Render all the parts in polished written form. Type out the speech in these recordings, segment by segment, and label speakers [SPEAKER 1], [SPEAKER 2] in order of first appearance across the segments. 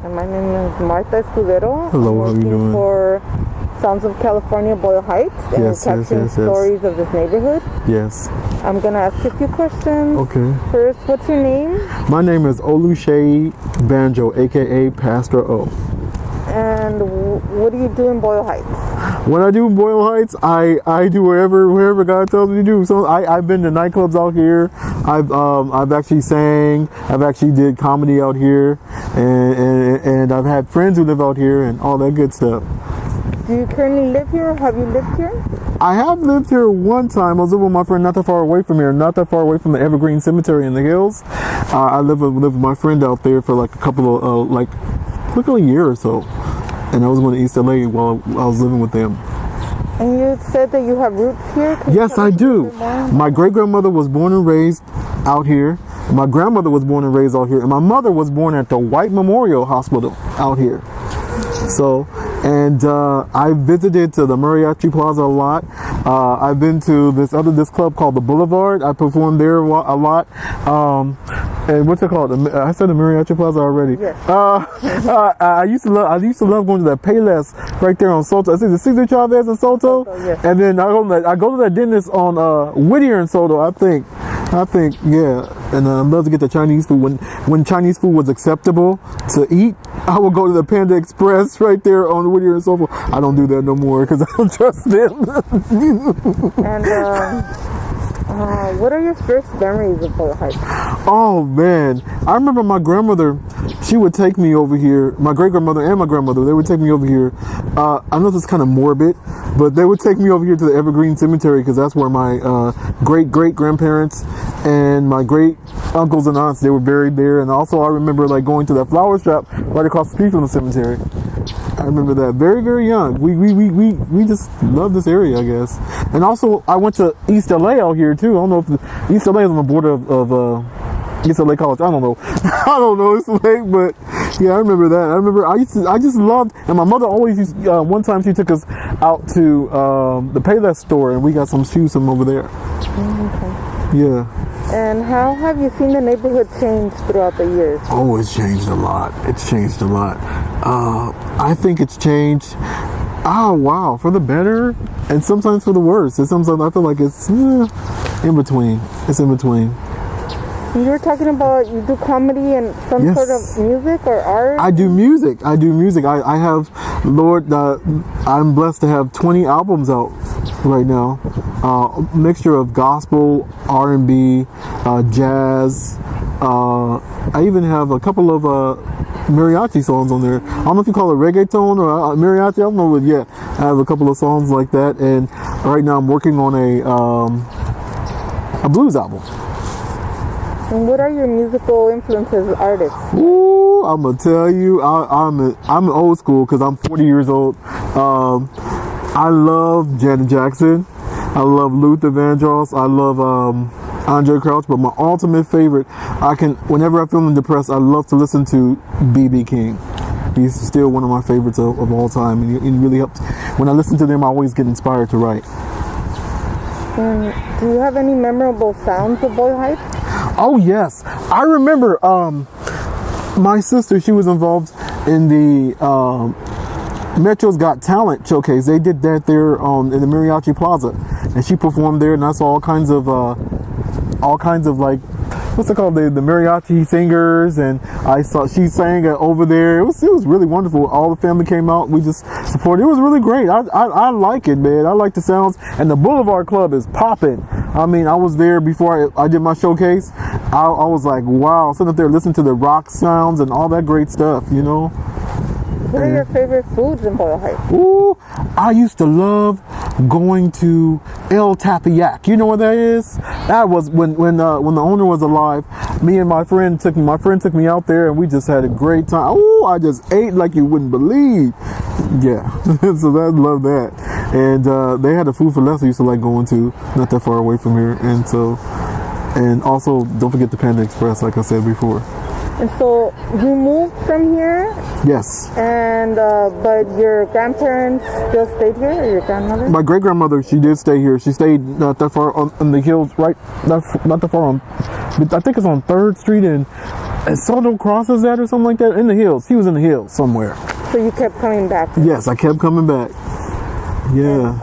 [SPEAKER 1] And my name is Martha Escudero.
[SPEAKER 2] Hello, how are you doing?
[SPEAKER 1] For Sounds of California, Boyle Heights, and
[SPEAKER 2] yes,
[SPEAKER 1] capturing stories of this neighborhood.
[SPEAKER 2] Yes.
[SPEAKER 1] I'm going to ask you a few questions.
[SPEAKER 2] Okay.
[SPEAKER 1] First, what's your name?
[SPEAKER 2] My name is Oluseyi Banjo, a.k.a. Pastor O.
[SPEAKER 1] And what do you do in Boyle Heights?
[SPEAKER 2] When I do in Boyle Heights, I do wherever God tells me to do. So I've been to nightclubs out here. I've actually sang. I've actually did comedy out here, and I've had friends who live out here and all that good stuff.
[SPEAKER 1] Do you currently live here, or have you lived here?
[SPEAKER 2] I have lived here one time. I was living with my friend not that far away from here, not that far away from the Evergreen Cemetery in the hills. I lived with my friend out there for like a couple of like a year or so. And I was going to East LA while I was living with them.
[SPEAKER 1] And you said that you have roots here?
[SPEAKER 2] Yes, I do. My great-grandmother was born and raised out here. My grandmother was born and raised out here. And my mother was born at the White Memorial Hospital out here. So, and I visited to the Mariachi Plaza a lot. I've been to this club called the Boulevard. I performed there a lot. And what's it called? I said the Mariachi Plaza already.
[SPEAKER 1] Yes.
[SPEAKER 2] I used to love going to that Payless right there on Soto. I see the Cesar Chavez in Soto.
[SPEAKER 1] Yes.
[SPEAKER 2] And then I go to that dentist on Whittier in Soto. I think, yeah. And I love to get the Chinese food. When Chinese food was acceptable to eat, I would go to the Panda Express right there on Whittier and Soto. I don't do that no more because I don't trust them.
[SPEAKER 1] And what are your first memories of Boyle Heights?
[SPEAKER 2] Oh man, I remember my grandmother. She would take me over here. My great-grandmother and my grandmother, they would take me over here. I know this is kind of morbid, but they would take me over here to the Evergreen Cemetery because that's where my great-great-grandparents and my great-uncles and aunts, they were buried there. And also I remember like going to that flower shop right across the street from the cemetery. I remember that very, very young. We just love this area, I guess. And also I went to East LA out here too. I don't know if East LA is on the border of East LA College. I don't know. I don't know. It's late, but yeah, I remember that. I remember I just loved, and my mother always used, one time she took us out to the Payless store and we got some shoes from over there.
[SPEAKER 1] Okay.
[SPEAKER 2] Yeah.
[SPEAKER 1] And how have you seen the neighborhood change throughout the years?
[SPEAKER 2] Oh, it's changed a lot. It's changed a lot. I think it's changed. Oh, wow. For the better and sometimes for the worse. And sometimes I feel like it's in between. It's in between.
[SPEAKER 1] You were talking about you do comedy and some
[SPEAKER 2] Yes.
[SPEAKER 1] sort of music or art?
[SPEAKER 2] I do music. I have, Lord, I'm blessed to have 20 albums out right now. Mixture of gospel, R&B, jazz. I even have a couple of mariachi songs on there. I don't know if you call it reggaeton or mariachi. I don't know, but yeah, I have a couple of songs like that. And right now I'm working on a blues album.
[SPEAKER 1] And what are your musical influences as artists?
[SPEAKER 2] Ooh, I'm gonna tell you, I'm old school because I'm 40 years old. I love Janet Jackson. I love Luther Vandross. I love Andre Crouch. But my ultimate favorite, whenever I'm feeling depressed, I love to listen to B.B. King. He's still one of my favorites of all time, and he really helps. When I listen to them, I always get inspired to write.
[SPEAKER 1] And do you have any memorable sounds of Boyle Heights?
[SPEAKER 2] Oh yes, I remember my sister, she was involved in the Metro's Got Talent showcase. They did that there in the Mariachi Plaza, and she performed there, and I saw all kinds of like, what's it called, the mariachi singers, and she sang over there. It was really wonderful. All the family came out. We just supported. It was really great. I like it, man. I like the sounds, and the Boulevard Club is popping. I mean, I was there before I did my showcase. I was like, wow, sitting up there listening to the rock sounds and all that great stuff, you know.
[SPEAKER 1] What are your favorite foods in Boyle Heights?
[SPEAKER 2] Ooh, I used to love going to El Tapiac. You know what that is? That was when the owner was alive. Me and my friend took me out there, and we just had a great time. Ooh, I just ate like you wouldn't believe. Yeah, so I love that. And they had a Food for Less I used to like going to, not that far away from here. And also don't forget the Panda Express, like I said before.
[SPEAKER 1] And so, you moved from here,
[SPEAKER 2] Yes.
[SPEAKER 1] and but your grandparents still stayed here, or your grandmother?
[SPEAKER 2] My great grandmother, she did stay here. She stayed not that far on the hills, right? Not that far on. I think it's on 3rd Street and Soto crosses that or something like that in the hills. He was in the hills somewhere.
[SPEAKER 1] So you kept coming back?
[SPEAKER 2] Yes, I kept coming back. Yeah.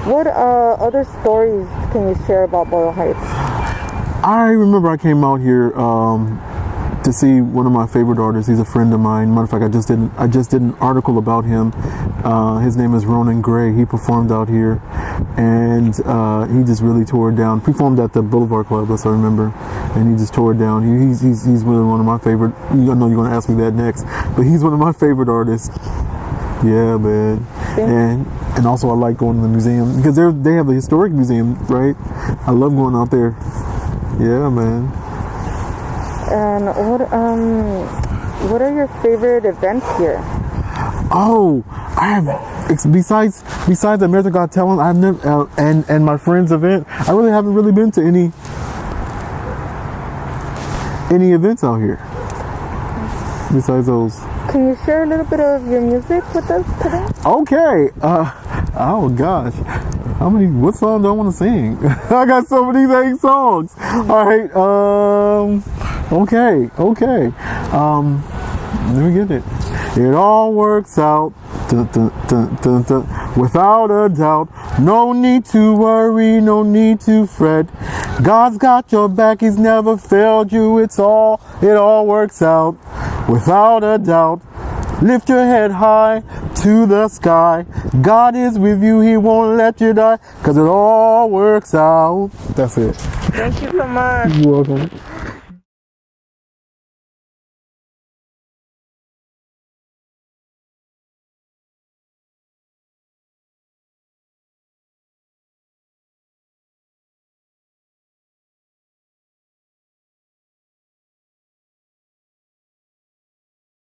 [SPEAKER 1] What other stories can you share about Boyle Heights?
[SPEAKER 2] I remember I came out here to see one of my favorite artists. He's a friend of mine. Matter of fact, I just did an article about him. His name is Ronan Gray. He performed out here, and he just really tore it down. Performed at the Boulevard Club, that's what I remember, and he just tore it down. He's really one of my favorite. I know you're going to ask me that next, but he's one of my favorite artists. Yeah, man. And also I like going to the museum because they have the historic museum, right? I love going out there. Yeah, man.
[SPEAKER 1] And what are your favorite events here?
[SPEAKER 2] Oh, I have besides America Got Talent, I've never and my friend's event. I really haven't really been to any events out here besides those.
[SPEAKER 1] Can you share a little bit of your music with us today?
[SPEAKER 2] Okay. Oh gosh. What song do I want to sing? I got so many dang songs. All right. Okay. Let me get it. It all works out. Dun, dun, dun, dun, dun. Without a doubt. No need to worry. No need to fret. God's got your back. He's never failed you. It all works out. Without a doubt. Lift your head high to the sky. God is with you. He won't let you die. 'Cause it all works out. That's it.
[SPEAKER 1] Thank you so much.
[SPEAKER 2] You're welcome.